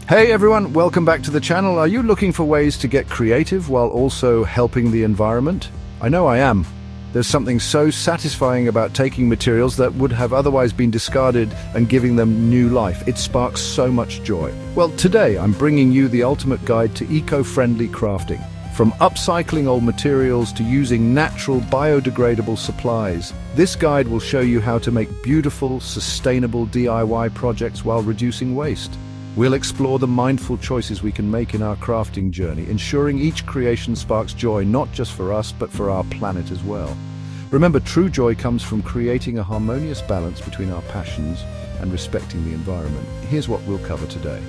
Hey everyone, welcome back to the channel. Are you looking for ways to get creative while also helping the environment? I know I am. There's something so satisfying about taking materials that would have otherwise been discarded and giving them new life. It sparks so much joy. Well, today I'm bringing you the ultimate guide to eco-friendly crafting. From upcycling old materials to using natural biodegradable supplies, this guide will show you how to make beautiful, sustainable DIY projects while reducing waste. We'll explore the mindful choices we can make in our crafting journey, ensuring each creation sparks joy not just for us, but for our planet as well. Remember, true joy comes from creating a harmonious balance between our passions and respecting the environment. Here's what we'll cover today.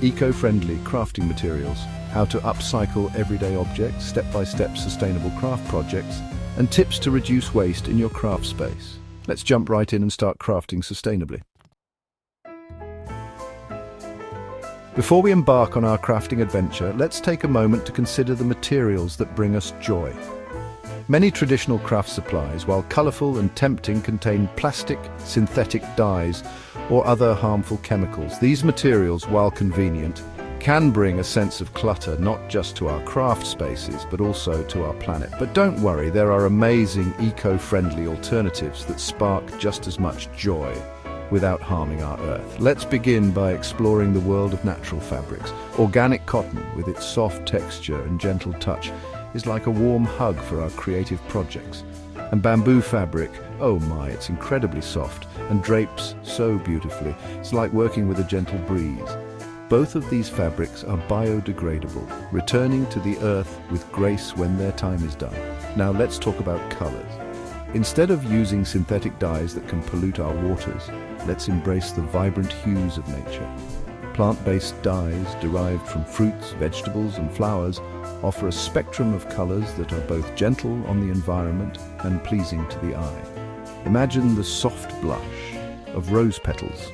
Eco-friendly crafting materials, how to upcycle everyday objects, step-by-step sustainable craft projects, and tips to reduce waste in your craft space. Let's jump right in and start crafting sustainably. Before we embark on our crafting adventure, let's take a moment to consider the materials that bring us joy. Many traditional craft supplies, while colourful and tempting, contain plastic, synthetic dyes, or other harmful chemicals. These materials, while convenient, can bring a sense of clutter not just to our craft spaces, but also to our planet. But don't worry, there are amazing eco-friendly alternatives that spark just as much joy without harming our earth. Let's begin by exploring the world of natural fabrics. Organic cotton, with its soft texture and gentle touch, is like a warm hug for our creative projects. And bamboo fabric, oh my, it's incredibly soft and drapes so beautifully. It's like working with a gentle breeze. Both of these fabrics are biodegradable, returning to the earth with grace when their time is done. Now let's talk about colors. Instead of using synthetic dyes that can pollute our waters, let's embrace the vibrant hues of nature. Plant-based dyes derived from fruits, vegetables, and flowers offer a spectrum of colors that are both gentle on the environment and pleasing to the eye. Imagine the soft blush of rose petals,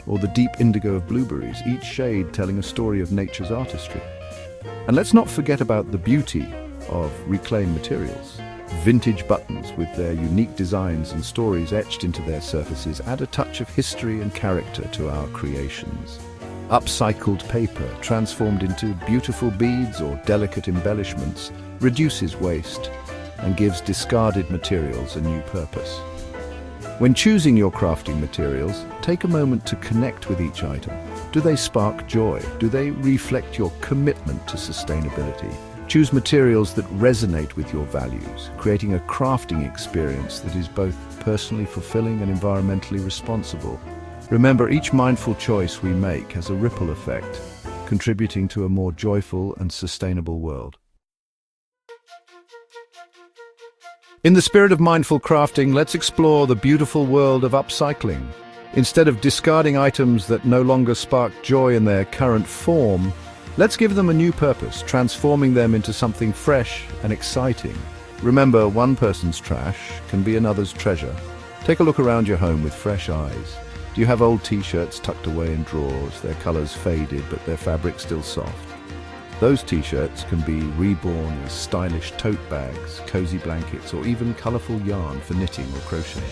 or the deep indigo of blueberries, each shade telling a story of nature's artistry. And let's not forget about the beauty of reclaimed materials. Vintage buttons, with their unique designs and stories etched into their surfaces, add a touch of history and character to our creations. Upcycled paper, transformed into beautiful beads or delicate embellishments, reduces waste and gives discarded materials a new purpose. When choosing your crafting materials, take a moment to connect with each item. Do they spark joy? Do they reflect your commitment to sustainability? Choose materials that resonate with your values, creating a crafting experience that is both personally fulfilling and environmentally responsible. Remember, each mindful choice we make has a ripple effect, contributing to a more joyful and sustainable world. In the spirit of mindful crafting, let's explore the beautiful world of upcycling. Instead of discarding items that no longer spark joy in their current form, let's give them a new purpose, transforming them into something fresh and exciting. Remember, one person's trash can be another's treasure. Take a look around your home with fresh eyes. Do you have old t-shirts tucked away in drawers, their colors faded but their fabric still soft? Those t-shirts can be reborn as stylish tote bags, cozy blankets, or even colorful yarn for knitting or crocheting.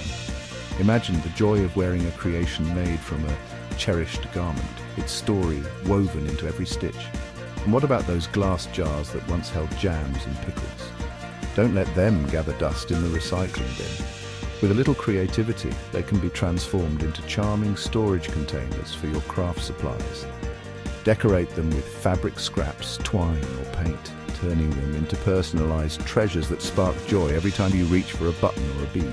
Imagine the joy of wearing a creation made from a cherished garment, its story woven into every stitch. And what about those glass jars that once held jams and pickles? Don't let them gather dust in the recycling bin. With a little creativity, they can be transformed into charming storage containers for your craft supplies. Decorate them with fabric scraps, twine, or paint, turning them into personalized treasures that spark joy every time you reach for a button or a bead.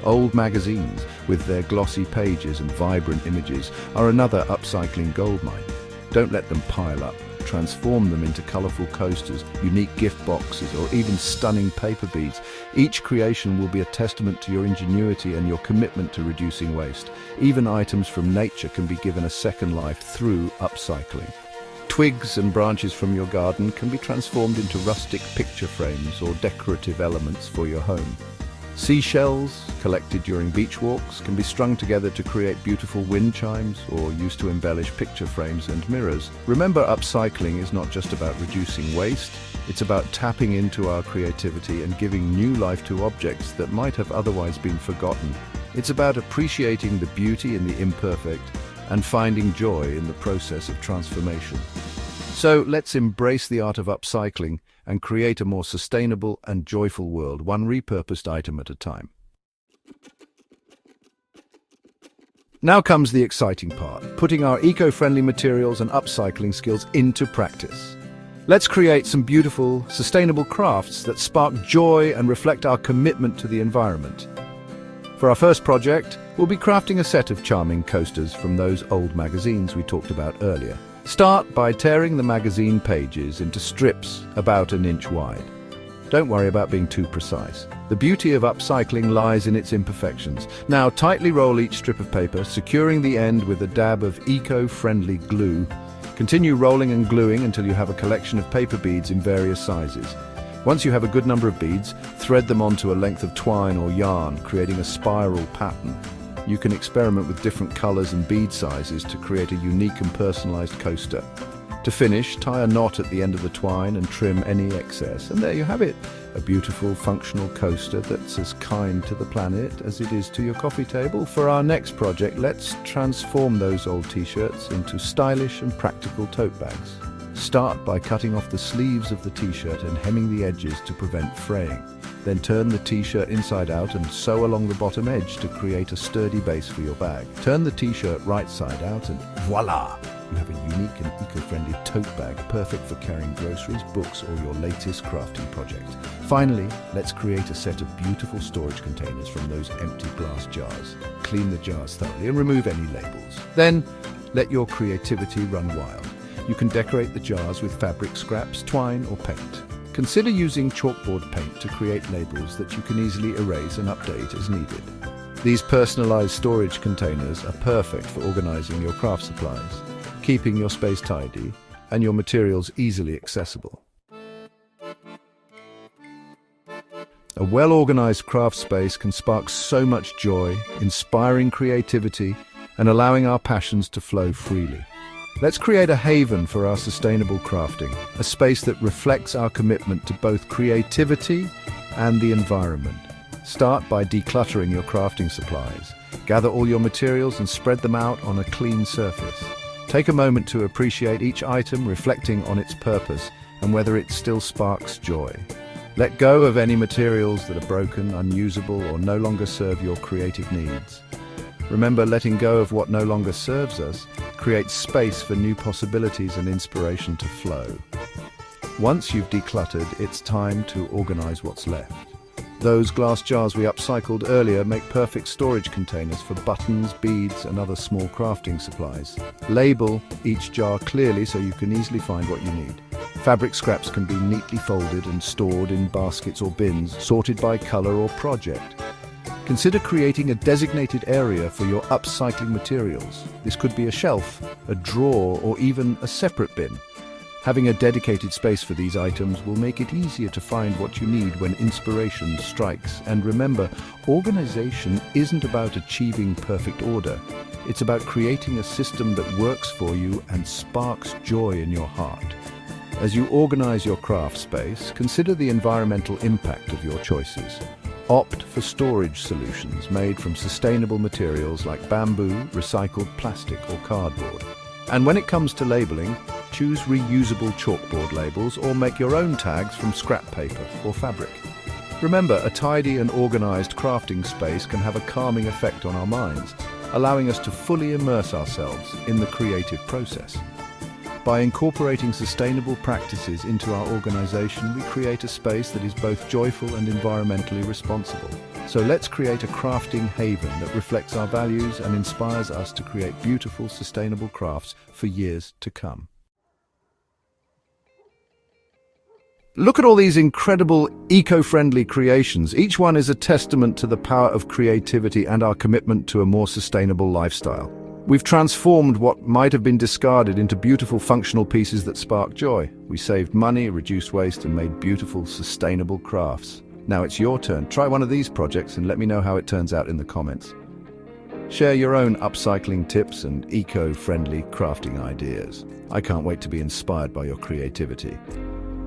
Old magazines, with their glossy pages and vibrant images, are another upcycling goldmine. Don't let them pile up. Transform them into colorful coasters, unique gift boxes, or even stunning paper beads. Each creation will be a testament to your ingenuity and your commitment to reducing waste. Even items from nature can be given a second life through upcycling. Twigs and branches from your garden can be transformed into rustic picture frames or decorative elements for your home. Seashells, collected during beach walks, can be strung together to create beautiful wind chimes or used to embellish picture frames and mirrors. Remember, upcycling is not just about reducing waste, it's about tapping into our creativity and giving new life to objects that might have otherwise been forgotten. It's about appreciating the beauty in the imperfect and finding joy in the process of transformation. So let's embrace the art of upcycling and create a more sustainable and joyful world, one repurposed item at a time. Now comes the exciting part, putting our eco-friendly materials and upcycling skills into practice. Let's create some beautiful, sustainable crafts that spark joy and reflect our commitment to the environment. For our first project, we'll be crafting a set of charming coasters from those old magazines we talked about earlier. Start by tearing the magazine pages into strips about an inch wide. Don't worry about being too precise. The beauty of upcycling lies in its imperfections. Now tightly roll each strip of paper, securing the end with a dab of eco-friendly glue. Continue rolling and gluing until you have a collection of paper beads in various sizes. Once you have a good number of beads, thread them onto a length of twine or yarn, creating a spiral pattern. You can experiment with different colors and bead sizes to create a unique and personalized coaster. To finish, tie a knot at the end of the twine and trim any excess. And there you have it, a beautiful functional coaster that's as kind to the planet as it is to your coffee table. For our next project, let's transform those old t-shirts into stylish and practical tote bags. Start by cutting off the sleeves of the t-shirt and hemming the edges to prevent fraying. Then turn the t-shirt inside out and sew along the bottom edge to create a sturdy base for your bag. Turn the t-shirt right side out and voila! You have a unique and eco-friendly tote bag, perfect for carrying groceries, books, or your latest crafting project. Finally, let's create a set of beautiful storage containers from those empty glass jars. Clean the jars thoroughly and remove any labels. Then, let your creativity run wild. You can decorate the jars with fabric scraps, twine, or paint. Consider using chalkboard paint to create labels that you can easily erase and update as needed. These personalized storage containers are perfect for organizing your craft supplies, keeping your space tidy and your materials easily accessible. A well-organized craft space can spark so much joy, inspiring creativity, and allowing our passions to flow freely. Let's create a haven for our sustainable crafting, a space that reflects our commitment to both creativity and the environment. Start by decluttering your crafting supplies. Gather all your materials and spread them out on a clean surface. Take a moment to appreciate each item, reflecting on its purpose and whether it still sparks joy. Let go of any materials that are broken, unusable, or no longer serve your creative needs. Remember, letting go of what no longer serves us creates space for new possibilities and inspiration to flow. Once you've decluttered, it's time to organize what's left. Those glass jars we upcycled earlier make perfect storage containers for buttons, beads, and other small crafting supplies. Label each jar clearly so you can easily find what you need. Fabric scraps can be neatly folded and stored in baskets or bins, sorted by color or project. Consider creating a designated area for your upcycling materials. This could be a shelf, a drawer, or even a separate bin. Having a dedicated space for these items will make it easier to find what you need when inspiration strikes. And remember, organization isn't about achieving perfect order. It's about creating a system that works for you and sparks joy in your heart. As you organize your craft space, consider the environmental impact of your choices. Opt for storage solutions made from sustainable materials like bamboo, recycled plastic, or cardboard. And when it comes to labeling, choose reusable chalkboard labels or make your own tags from scrap paper or fabric. Remember, a tidy and organized crafting space can have a calming effect on our minds, allowing us to fully immerse ourselves in the creative process. By incorporating sustainable practices into our organization, we create a space that is both joyful and environmentally responsible. So let's create a crafting haven that reflects our values and inspires us to create beautiful, sustainable crafts for years to come. Look at all these incredible eco-friendly creations. Each one is a testament to the power of creativity and our commitment to a more sustainable lifestyle. We've transformed what might have been discarded into beautiful functional pieces that spark joy. We saved money, reduced waste, and made beautiful, sustainable crafts. Now it's your turn. Try one of these projects and let me know how it turns out in the comments. Share your own upcycling tips and eco-friendly crafting ideas. I can't wait to be inspired by your creativity.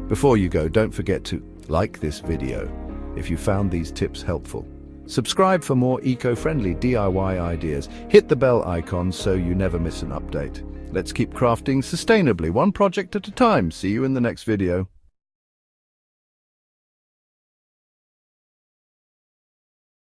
Before you go, don't forget to like this video if you found these tips helpful. Subscribe for more eco-friendly DIY ideas. Hit the bell icon so you never miss an update. Let's keep crafting sustainably, one project at a time. See you in the next video.